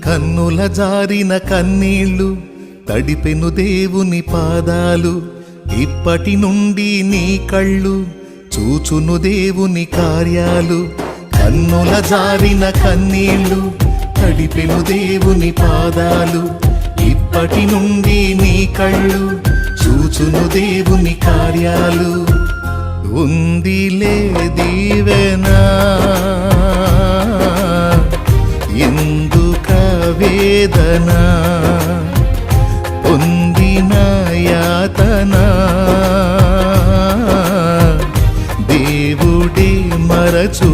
కన్నుల జారిన కన్నీళ్ళు తడిపెను దేవుని పాదాలు, ఇప్పటి నుండి నీ కళ్ళు చూచును దేవుని కార్యాలు. కన్నుల జారిన కన్నీళ్ళు తడిపెను దేవుని పాదాలు, ఇప్పటి నుండి నీ కళ్ళు చూచును దేవుని కార్యాలు. ఉందిలే దీవెనా ఎందుక వేదన, పొందిన యాతన దేవుడే మరచు